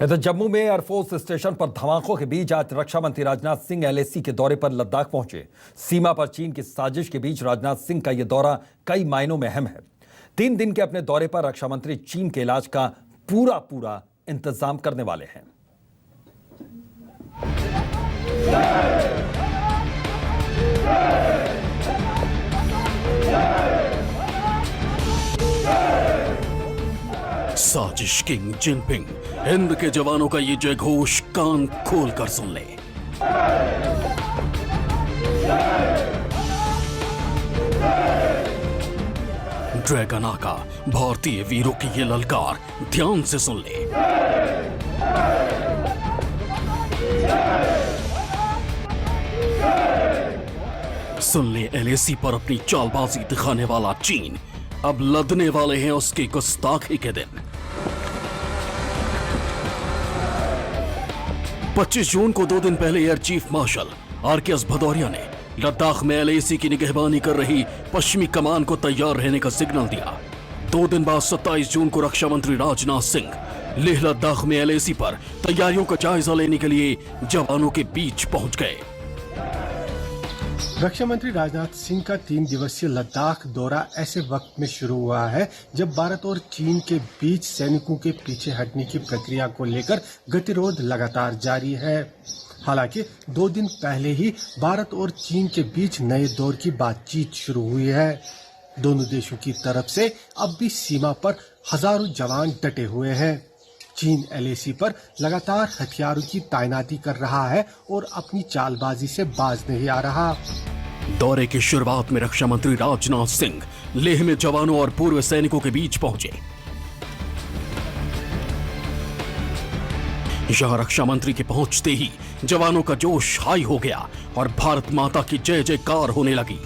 इधर जम्मू में air force station पर धमाकों के बीच आज रक्षा मंत्री राजनाथ सिंह एलएसी के दौरे पर लद्दाख पहुंचे। सीमा पर चीन की साजिश के बीच राजनाथ सिंह का यह दौरा कई मायनों में अहम है। 3 दिन के अपने दौरे पर रक्षा मंत्री चीन के इलाज का पूरा इंतजाम करने वाले हैं। साजिश किंग जिनपिंग, हिंद के जवानों का ये जय घोष कान खोल कर सुन ले। ड्रैगन आका, भारतीय वीरों की ये ललकार ध्यान से सुन ले। सुन ले एलएसी पर अपनी चालबाजी दिखाने वाला चीन अब लदने वाले हैं उसकी गुस्ताखी के दिन। 25 जून को 2 दिन पहले air chief marshal RKS Bhadauria ने लद्दाख में एलएसी की निगहबानी कर रही पश्चिमी कमान को तैयार रहने का सिग्नल दिया। 2 दिन बाद 27 जून को रक्षा मंत्री राजनाथ सिंह लेह लद्दाख में एलएसी पर तैयारियों का जायजा लेने के लिए जवानों के बीच पहुंच गए। रक्षा मंत्री राजनाथ सिंह का 3 दिवसीय लद्दाख दौरा ऐसे वक्त में शुरू हुआ है जब भारत और चीन के बीच सैनिकों के पीछे हटने की प्रक्रिया को लेकर गतिरोध लगातार जारी है। हालांकि 2 दिन पहले ही भारत और चीन के बीच नए दौर की बातचीत शुरू हुई है। दोनों देशों की तरफ से अब भी सीमा पर हजारों जवान डटे हुए हैं। चीन एलएसी पर लगातार हथियारों की तैनाती कर रहा है और अपनी चालबाजी से बाज नहीं आ रहा। दौरे की शुरुआत में रक्षा मंत्री राजनाथ सिंह लेह में जवानों और पूर्व सैनिकों के बीच पहुंचे। यहां रक्षा मंत्री के पहुंचते ही जवानों का जोश हाई हो गया और भारत माता की जय जयकार होने लगी।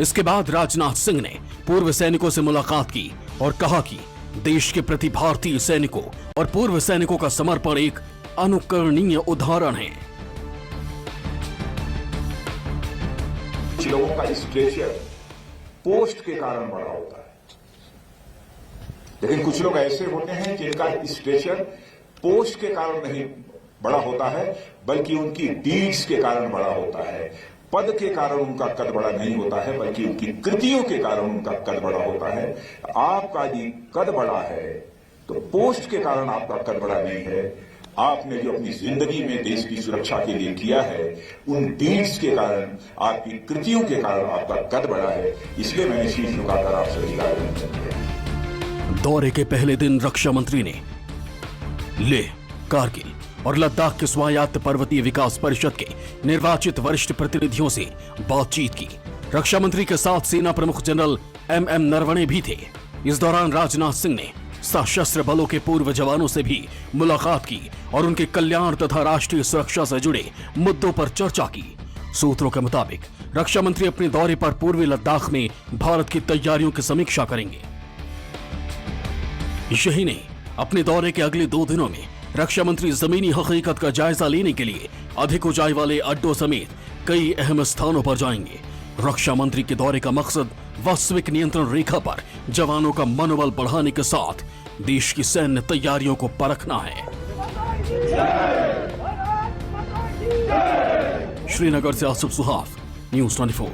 इसके बाद राजनाथ सिंह ने पूर्व सैनिकों से मुलाकात की और कहा कि देश के प्रति भारतीय सैनिकों और पूर्व सैनिकों का समर्पण एक अनुकरणीय उदाहरण है। कुछ लोगों का स्टेचर पोस्ट के कारण बड़ा होता है, लेकिन कुछ लोग ऐसे होते हैं जिनका स्टेचर पोस्ट के कारण नहीं बड़ा होता है, बल्कि उनकी डीड्स के कारण बड़ा होता है। पद के कारण उनका कद बड़ा नहीं होता है, बल्कि उनकी कृतियों के कारण उनका कद बड़ा होता है। आपका जी कद बड़ा है तो पोस्ट के कारण आपका कद बड़ा नहीं है। आपने जो अपनी जिंदगी में देश की सुरक्षा के लिए किया है, उन डीड्स के कारण, आपकी कृतियों के कारण आपका कद बड़ा है। इसलिए मैंने शीश झुकाकर आप सभी का अभिनंदन किया। दौरे के पहले दिन रक्षा मंत्री ने लेह, कारगिल और लद्दाख के स्वायत्त पर्वतीय विकास परिषद के निर्वाचित वरिष्ठ प्रतिनिधियों से बातचीत की। रक्षा मंत्री के साथ सेना प्रमुख जनरल एमएम नरवणे भी थे। इस दौरान राजनाथ सिंह ने सशस्त्र बलों के पूर्व जवानों से भी मुलाकात की और उनके कल्याण तथा राष्ट्रीय सुरक्षा से जुड़े मुद्दों पर चर्चा की। सूत्रों के मुताबिक रक्षा मंत्री अपने दौरे पर पूर्वी लद्दाख में भारत की तैयारियों की समीक्षा करेंगे। यही नहीं, अपने दौरे के अगले 2 दिनों में रक्षा मंत्री जमीनी हकीकत का जायजा लेने के लिए अधिक ऊंचाई वाले अड्डों समेत कई अहम स्थानों पर जाएंगे। रक्षा मंत्री के दौरे का मकसद वास्तविक नियंत्रण रेखा पर जवानों का मनोबल बढ़ाने के साथ देश की सैन्य तैयारियों को परखना है। श्रीनगर से आसिफ सुहाफ, न्यूज़ 24।